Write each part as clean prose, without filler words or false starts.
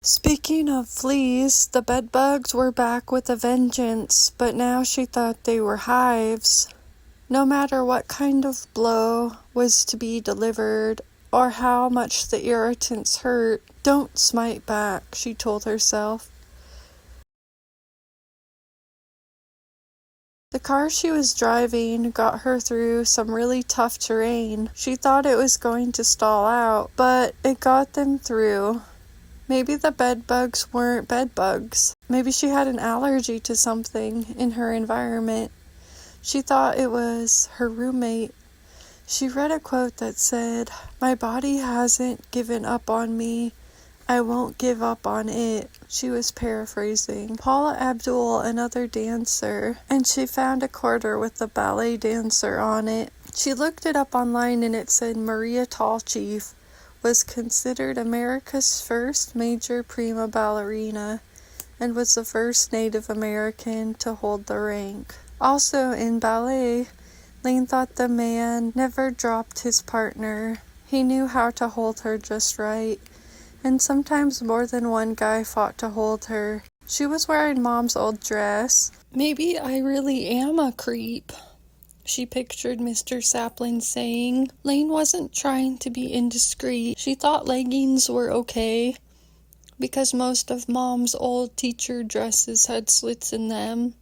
Speaking of fleas, the bedbugs were back with a vengeance, but now she thought they were hives. No matter what kind of blow was to be delivered, or how much the irritants hurt, don't smite back, she told herself. The car she was driving got her through some really tough terrain. She thought it was going to stall out, but it got them through. Maybe the bedbugs weren't bedbugs. Maybe she had an allergy to something in her environment. She thought it was her roommate. She read a quote that said, "My body hasn't given up on me. I won't give up on it." She was paraphrasing. Paula Abdul, another dancer, and she found a quarter with a ballet dancer on it. She looked it up online and it said Maria Tallchief was considered America's first major prima ballerina and was the first Native American to hold the rank. Also in ballet, Laine thought the man never dropped his partner. He knew how to hold her just right, and sometimes more than one guy fought to hold her. She was wearing Mom's old dress. "Maybe I really am a creep," she pictured Mr. Sapling saying. Laine wasn't trying to be indiscreet. She thought leggings were okay, because most of Mom's old teacher dresses had slits in them.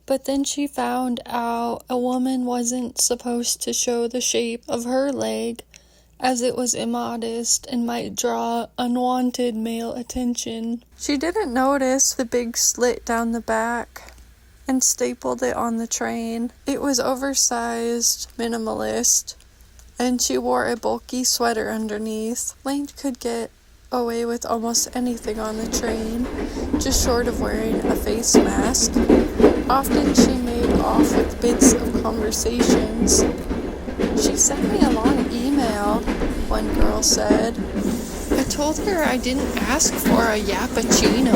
But then she found out a woman wasn't supposed to show the shape of her leg, as it was immodest and might draw unwanted male attention. She didn't notice the big slit down the back and stapled it on the train. It was oversized, minimalist, and she wore a bulky sweater underneath. Laine could get away with almost anything on the train, just short of wearing a face mask. Often she made off with bits of conversations. "She sent me a long email," one girl said. "I told her I didn't ask for a yappuccino."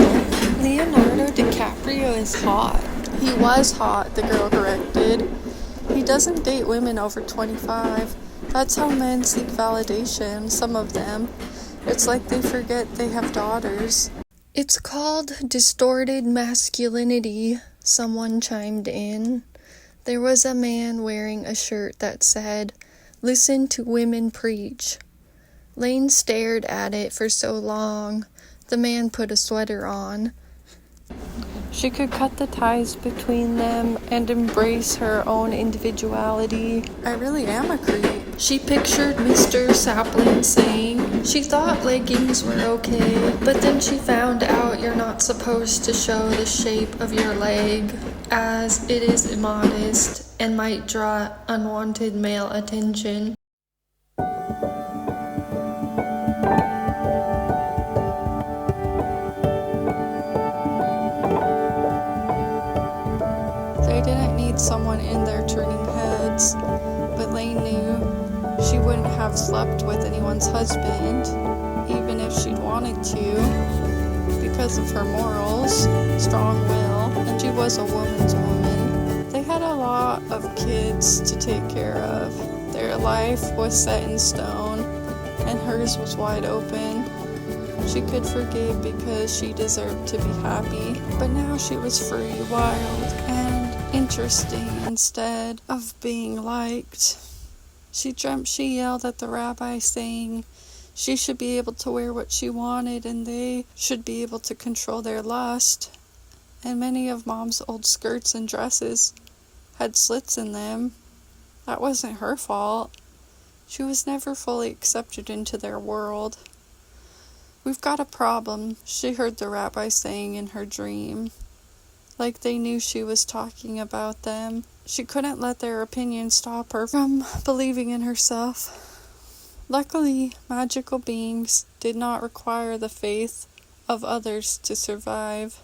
"Leonardo DiCaprio is hot." "He was hot," the girl corrected. "He doesn't date women over 25. That's how men seek validation, some of them. It's like they forget they have daughters." "It's called distorted masculinity," someone chimed in. There was a man wearing a shirt that said, "Listen to women preach." Laine stared at it for so long. The man put a sweater on. She could cut the ties between them and embrace her own individuality. "I really am a creep," she pictured Mr. Sapling saying. She thought leggings were okay, but then she found out you're not supposed to show the shape of your leg, as it is immodest and might draw unwanted male attention. They didn't need someone in there turning heads, but Laine knew she wouldn't have slept with anyone's husband, even if she'd wanted to, because of her morals, strong will, and she was a woman's woman. They had a lot of kids to take care of. Their life was set in stone, and hers was wide open. She could forgive because she deserved to be happy, but now she was free, wild, and interesting instead of being liked. She dreamt she yelled at the rabbi saying she should be able to wear what she wanted and they should be able to control their lust. And many of Mom's old skirts and dresses had slits in them. That wasn't her fault. She was never fully accepted into their world. "We've got a problem," she heard the rabbi saying in her dream. Like they knew she was talking about them. She couldn't let their opinion stop her from believing in herself. Luckily, magical beings did not require the faith of others to survive.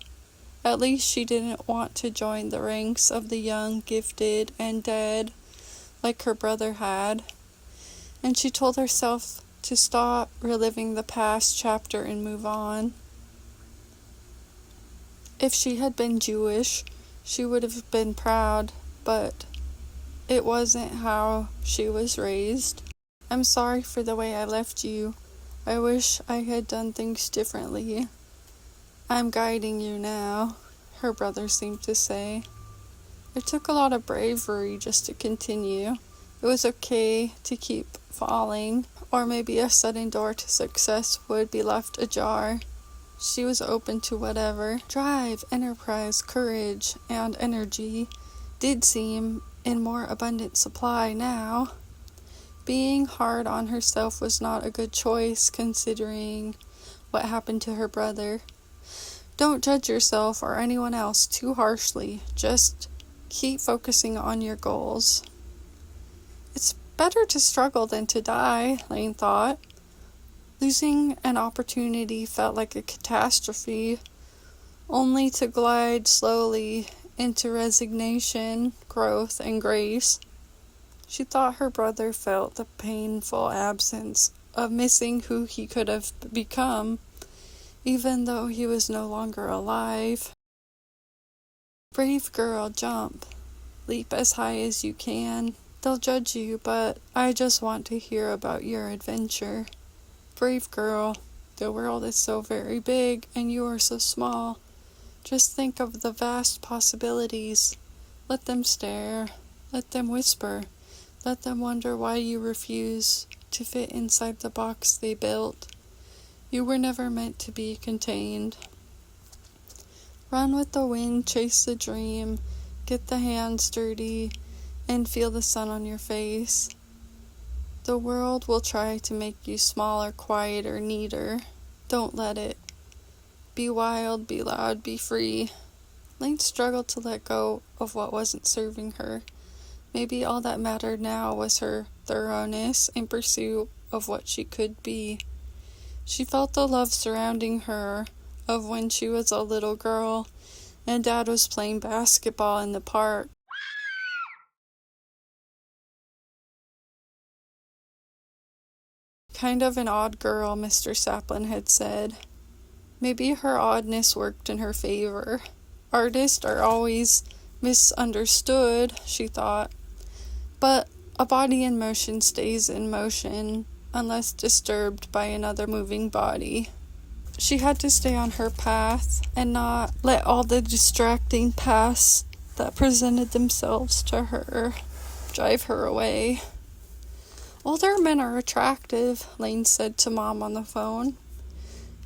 At least she didn't want to join the ranks of the young, gifted, and dead, like her brother had. And she told herself to stop reliving the past chapter and move on. If she had been Jewish, she would have been proud, but it wasn't how she was raised. "I'm sorry for the way I left you. I wish I had done things differently. I'm guiding you now, her brother seemed to say. It took a lot of bravery just to continue. It was okay to keep falling, or maybe a sudden door to success would be left ajar. She was open to whatever. Drive, enterprise, courage, and energy did seem in more abundant supply now. Being hard on herself was not a good choice, considering what happened to her brother. Don't judge yourself or anyone else too harshly. Just keep focusing on your goals. It's better to struggle than to die, Laine thought. Losing an opportunity felt like a catastrophe, only to glide slowly into resignation, growth, and grace. She thought her brother felt the painful absence of missing who he could have become, even though he was no longer alive. Brave girl, jump. Leap as high as you can. They'll judge you, but I just want to hear about your adventure. Brave girl, the world is so very big and you are so small. Just think of the vast possibilities. Let them stare. Let them whisper. Let them wonder why you refuse to fit inside the box they built. You were never meant to be contained. Run with the wind, chase the dream, get the hands dirty, and feel the sun on your face. The world will try to make you smaller, quieter, neater. Don't let it. Be wild, be loud, be free. Laine struggled to let go of what wasn't serving her. Maybe all that mattered now was her thoroughness in pursuit of what she could be. She felt the love surrounding her of when she was a little girl and Dad was playing basketball in the park. Kind of an odd girl, Mr. Saplin had said. Maybe her oddness worked in her favor. Artists are always misunderstood, she thought. But a body in motion stays in motion, unless disturbed by another moving body. She had to stay on her path and not let all the distracting paths that presented themselves to her drive her away. Older men are attractive, Laine said to Mom on the phone.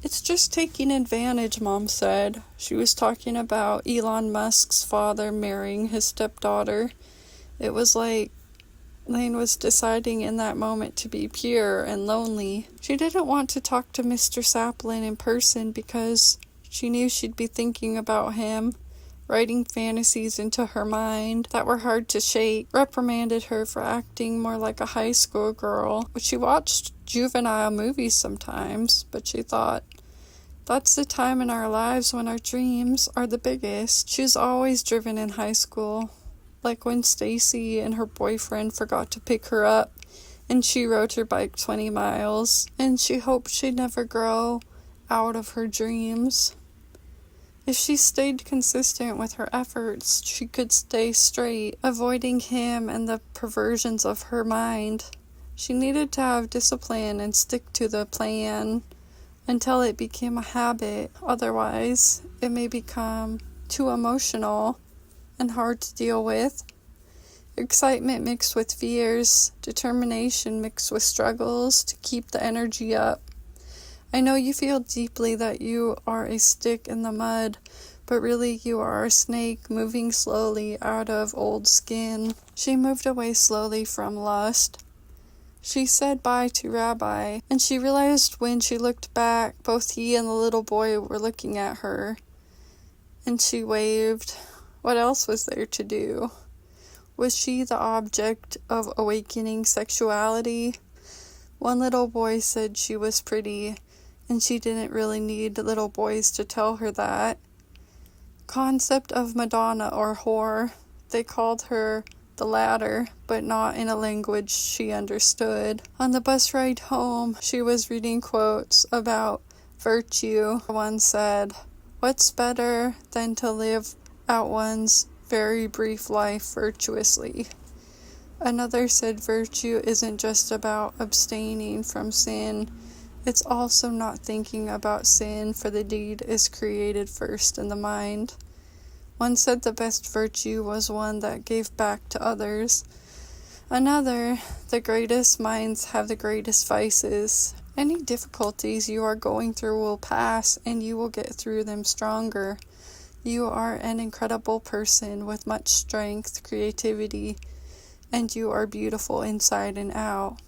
It's just taking advantage, Mom said. She was talking about Elon Musk's father marrying his stepdaughter. It was like Laine was deciding in that moment to be pure and lonely. She didn't want to talk to Mr. Saplin in person because she knew she'd be thinking about him, writing fantasies into her mind that were hard to shake, reprimanded her for acting more like a high school girl. She watched juvenile movies sometimes, but she thought, that's the time in our lives when our dreams are the biggest. She was always driven in high school. Like when Stacy and her boyfriend forgot to pick her up and she rode her bike 20 miles and she hoped she'd never grow out of her dreams. If she stayed consistent with her efforts, she could stay straight, avoiding him and the perversions of her mind. She needed to have discipline and stick to the plan until it became a habit. Otherwise, it may become too emotional and hard to deal with. Excitement mixed with fears, determination mixed with struggles to keep the energy up. I know you feel deeply that you are a stick in the mud, but really you are a snake moving slowly out of old skin. She moved away slowly from lust. She said bye to Rabbi, and she realized when she looked back, both he and the little boy were looking at her. And she waved. What else was there to do? Was she the object of awakening sexuality? One little boy said she was pretty, and she didn't really need little boys to tell her that. Concept of Madonna or whore. They called her the latter, but not in a language she understood. On the bus ride home, she was reading quotes about virtue. One said, "What's better than to live out one's very brief life virtuously?" Another said virtue isn't just about abstaining from sin, It's also not thinking about sin, for the deed is created first in the mind. One said the best virtue was one that gave back to others. Another, the greatest minds have the greatest vices. Any difficulties you are going through will pass, and you will get through them stronger. You are an incredible person with much strength, creativity, and you are beautiful inside and out.